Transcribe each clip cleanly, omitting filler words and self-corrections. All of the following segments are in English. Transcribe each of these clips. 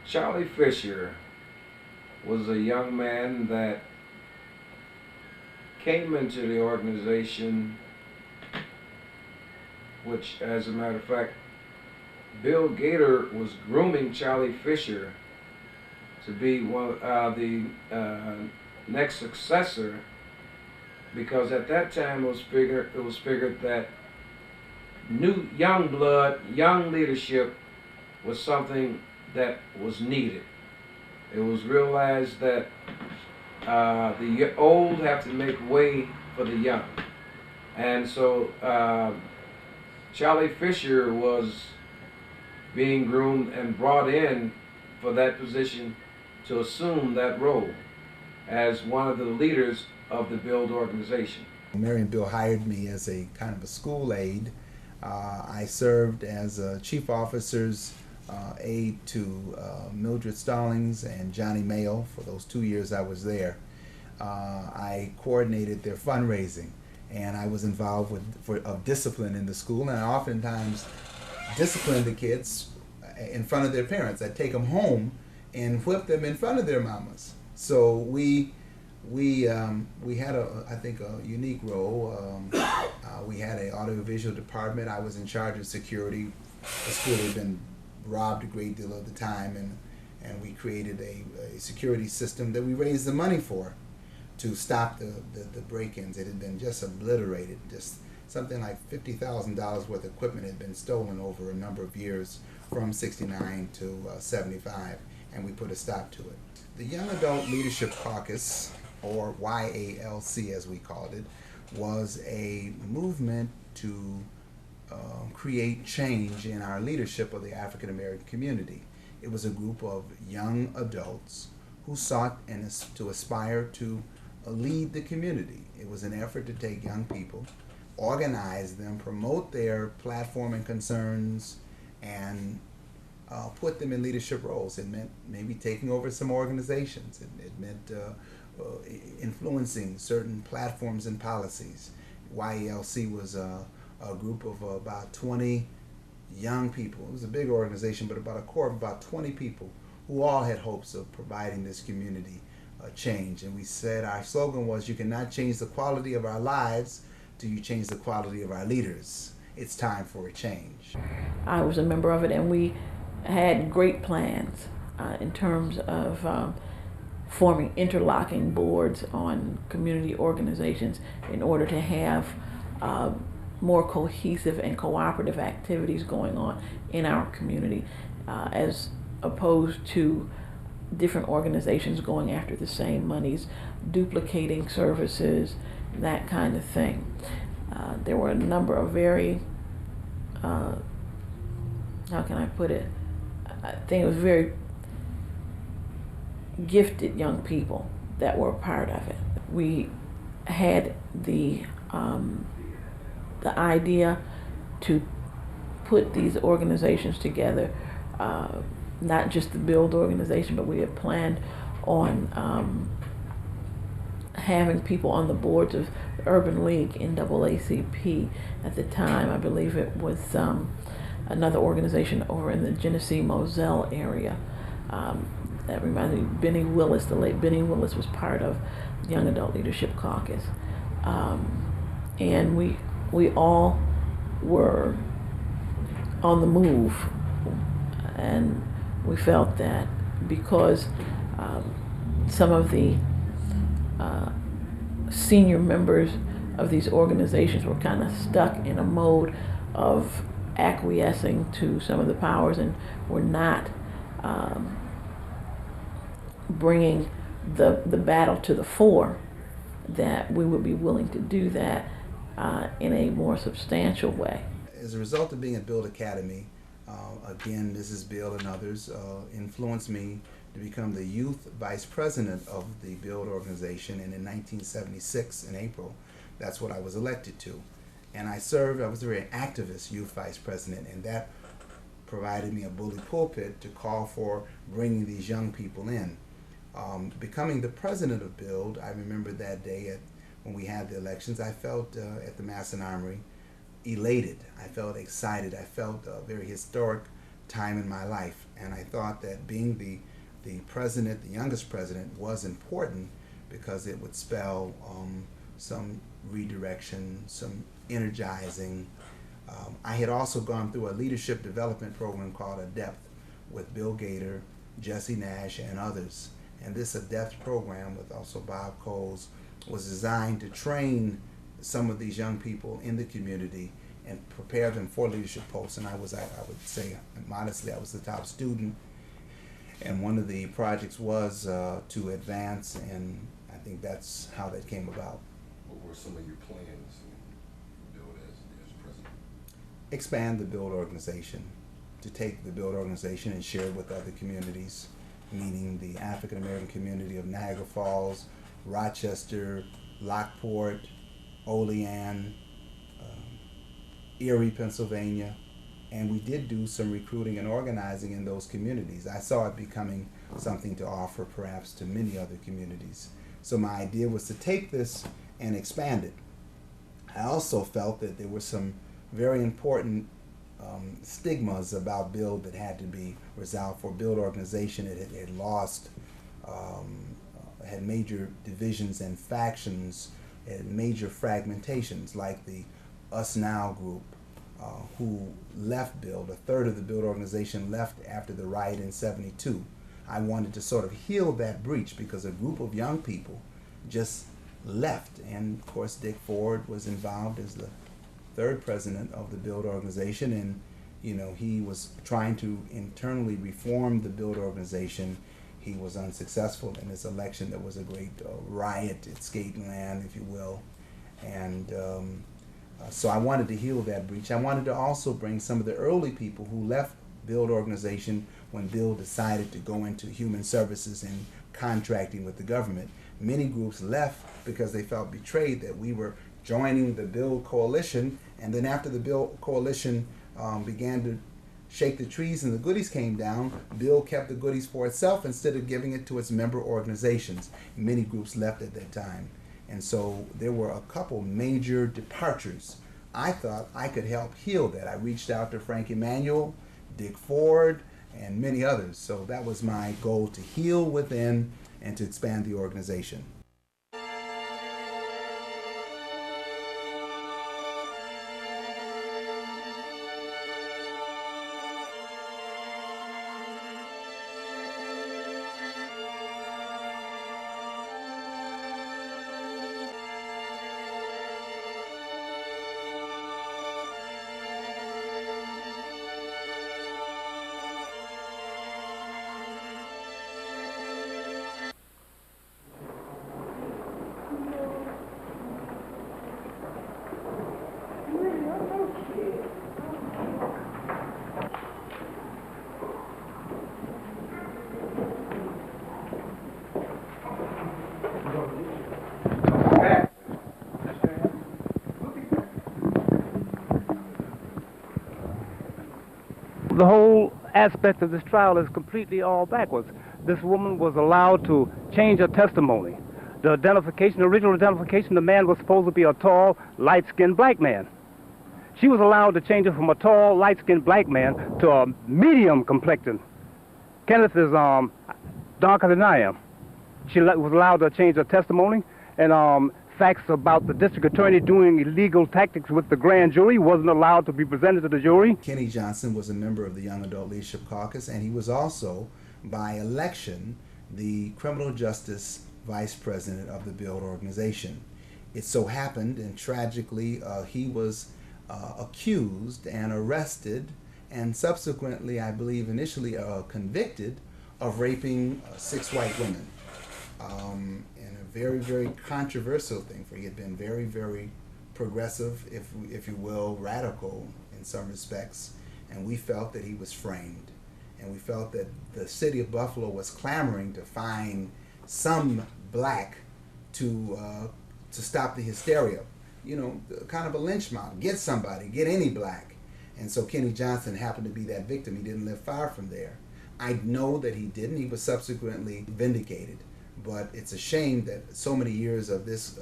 Charlie Fisher was a young man that came into the organization, which, as a matter of fact, Bill Gator was grooming Charlie Fisher to be the next successor, because at that time it was figured that young blood, young leadership was something that was needed. It was realized that the old have to make way for the young. And so Charlie Fisher was being groomed and brought in for that position to assume that role as one of the leaders of the B.U.I.L.D organization. Mary and Bill hired me as a kind of a school aide. I served as a chief officer's aide to Mildred Stallings and Johnny Mayo for those 2 years I was there. I coordinated their fundraising, and I was involved with discipline in the school, and I oftentimes disciplined the kids in front of their parents. I'd take them home and whip them in front of their mamas. So we had I think a unique role. We had an audiovisual department. I was in charge of security. The school had been robbed a great deal of the time, and we created a security system that we raised the money for to stop the break-ins. It had been just obliterated. Just something like $50,000 worth of equipment had been stolen over a number of years from '69 to '75, and we put a stop to it. The Young Adult Leadership Caucus, or YALC as we called it, was a movement to create change in our leadership of the African American community. It was a group of young adults who sought to aspire to lead the community. It was an effort to take young people, organize them, promote their platform and concerns, and put them in leadership roles. It meant maybe taking over some organizations. It meant influencing certain platforms and policies. YALC was a group of about 20 young people. It was a big organization, but about a core of about 20 people who all had hopes of providing this community change. And we said our slogan was, "You cannot change the quality of our lives till you change the quality of our leaders. It's time for a change." I was a member of it, and we had great plans in terms of forming interlocking boards on community organizations in order to have more cohesive and cooperative activities going on in our community, as opposed to different organizations going after the same monies, duplicating services, that kind of thing. There were a number of very, how can I put it, I think it was very gifted young people that were a part of it. We had the idea to put these organizations together, not just the B.U.I.L.D organization, but we had planned on having people on the boards of the Urban League, NAACP at the time. I believe it was another organization over in the Genesee Moselle area. That reminds me, Benny Willis, the late Benny Willis, was part of the Young Adult Leadership Caucus. And we all were on the move, and we felt that because some of the senior members of these organizations were kind of stuck in a mode of acquiescing to some of the powers and were not bringing the battle to the fore, that we would be willing to do that in a more substantial way. As a result of being at B.U.I.L.D Academy, again, Mrs. Bill and others influenced me to become the youth vice president of the B.U.I.L.D organization, and in 1976, in April, that's what I was elected to. And I was a very activist youth vice president, and that provided me a bully pulpit to call for bringing these young people in. Becoming the president of B.U.I.L.D, I remember that day when we had the elections, I felt at the Masson Armory elated. I felt excited. I felt a very historic time in my life. And I thought that being the president, the youngest president, was important because it would spell some redirection, some energizing. I had also gone through a leadership development program called Adept with Bill Gator, Jesse Nash, and others. And this Adept program with also Bob Coles was designed to train some of these young people in the community and prepare them for leadership posts. And I would say modestly, I was the top student. And one of the projects was to advance, and I think that's how that came about. What were some of your plans to build as president? Expand the B.U.I.L.D organization, to take the B.U.I.L.D organization and share it with other communities, meaning the African American community of Niagara Falls, Rochester, Lockport, Olean, Erie, Pennsylvania. And we did do some recruiting and organizing in those communities. I saw it becoming something to offer perhaps to many other communities. So my idea was to take this and expand it. I also felt that there were some very important stigmas about B.U.I.L.D that had to be resolved for B.U.I.L.D organization. It had lost, had major divisions and factions, and major fragmentations, like the Us Now group, who left B.U.I.L.D. A third of the B.U.I.L.D organization left after the riot in '72. I wanted to sort of heal that breach because a group of young people just left. And of course, Dick Ford was involved as the third president of the B.U.I.L.D organization, and he was trying to internally reform the B.U.I.L.D organization. He was unsuccessful in this election. There was a great riot at Skating Land, if you will, and so I wanted to heal that breach. I wanted to also bring some of the early people who left B.U.I.L.D organization when B.U.I.L.D decided to go into human services and contracting with the government. Many groups left because they felt betrayed that we were joining the B.U.I.L.D coalition, and then after the B.U.I.L.D coalition began to shake the trees and the goodies came down, B.U.I.L.D kept the goodies for itself instead of giving it to its member organizations. Many groups left at that time. And so there were a couple major departures. I thought I could help heal that. I reached out to Frank Emanuel, Dick Ford, and many others. So that was my goal, to heal within and to expand the organization. The whole aspect of this trial is completely all backwards. This woman was allowed to change her testimony. The original identification, the man was supposed to be a tall, light-skinned black man. She was allowed to change it from a tall, light-skinned black man to a medium complexion. Kenneth is darker than I am. She was allowed to change her testimony, and facts about the district attorney doing illegal tactics with the grand jury wasn't allowed to be presented to the jury. Kenny Johnson was a member of the Young Adult Leadership Caucus, and he was also, by election, the criminal justice vice president of the B.U.I.L.D organization. It so happened, and tragically, he was accused and arrested, and subsequently, I believe, initially convicted of raping 6 white women. And a very, very controversial thing, for he had been very, very progressive, if you will, radical in some respects, and we felt that he was framed, and we felt that the city of Buffalo was clamoring to find some black to stop the hysteria, kind of a lynch mob. Get somebody, get any black. And so Kenny Johnson happened to be that victim. He didn't live far from there. I know that he didn't. He was subsequently vindicated. But it's a shame that so many years of this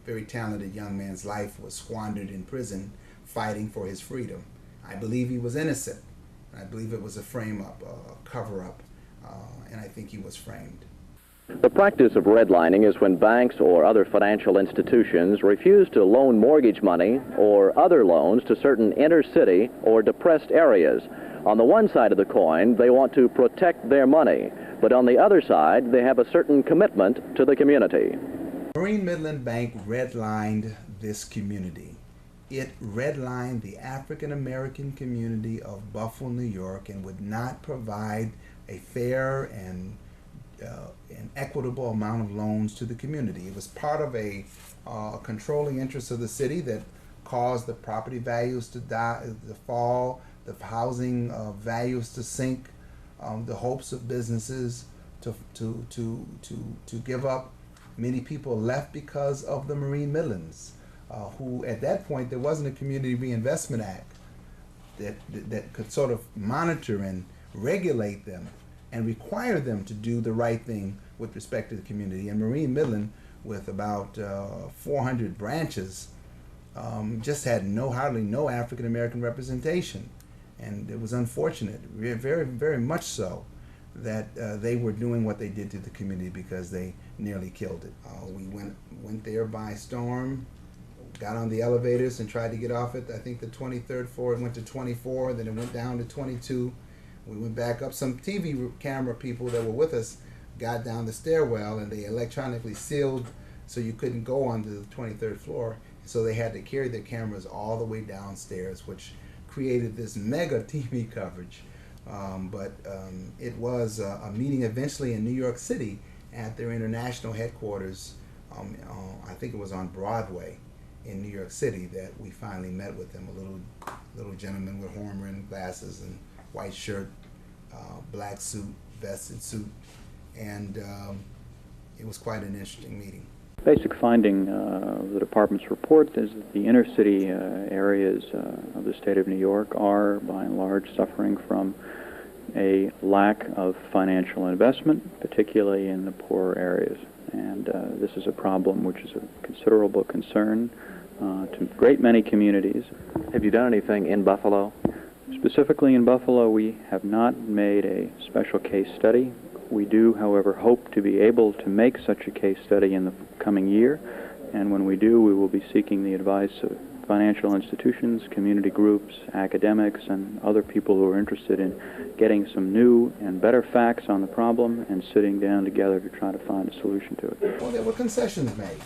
very talented young man's life was squandered in prison fighting for his freedom. I believe he was innocent. I believe it was a frame-up, a cover-up, and I think he was framed. The practice of redlining is when banks or other financial institutions refuse to loan mortgage money or other loans to certain inner city or depressed areas. On the one side of the coin, they want to protect their money, but on the other side, they have a certain commitment to the community. Marine Midland Bank redlined this community. It redlined the African American community of Buffalo, New York, and would not provide a fair and an equitable amount of loans to the community. It was part of a controlling interest of the city that caused the property values to fall, the housing values to sink, the hopes of businesses to give up. Many people left because of the Marine Midlands, who at that point there wasn't a Community Reinvestment Act that could sort of monitor and regulate them and require them to do the right thing with respect to the community. And Marine Midland, with about 400 branches, just had hardly no African American representation. And it was unfortunate, very, very much so, that they were doing what they did to the community because they nearly killed it. We went there by storm, got on the elevators and tried to get off it. I think the 23rd floor, it went to 24, then it went down to 22. We went back up. Some TV camera people that were with us got down the stairwell, and they electronically sealed so you couldn't go onto the 23rd floor. So they had to carry their cameras all the way downstairs, which created this mega TV coverage. But it was a meeting eventually in New York City at their international headquarters. I think it was on Broadway in New York City that we finally met with them. A little gentleman with horn-rimmed glasses and white shirt, black suit, vested suit, and it was quite an interesting meeting. Basic finding of the department's report is that the inner city areas of the state of New York are, by and large, suffering from a lack of financial investment, particularly in the poorer areas. And this is a problem which is a considerable concern to a great many communities. Have you done anything in Buffalo? Specifically in Buffalo, we have not made a special case study. We do, however, hope to be able to make such a case study in the coming year, and when we do, we will be seeking the advice of financial institutions, community groups, academics, and other people who are interested in getting some new and better facts on the problem and sitting down together to try to find a solution to it. Well, there were concessions made.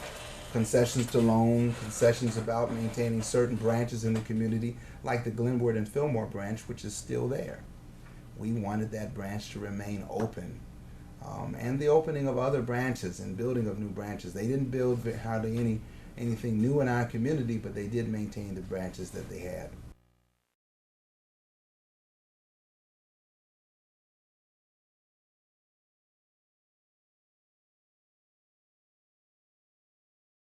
Concessions to loan, concessions about maintaining certain branches in the community, like the Glenwood and Fillmore branch, which is still there. We wanted that branch to remain open. And the opening of other branches and building of new branches. They didn't build hardly anything new in our community, but they did maintain the branches that they had.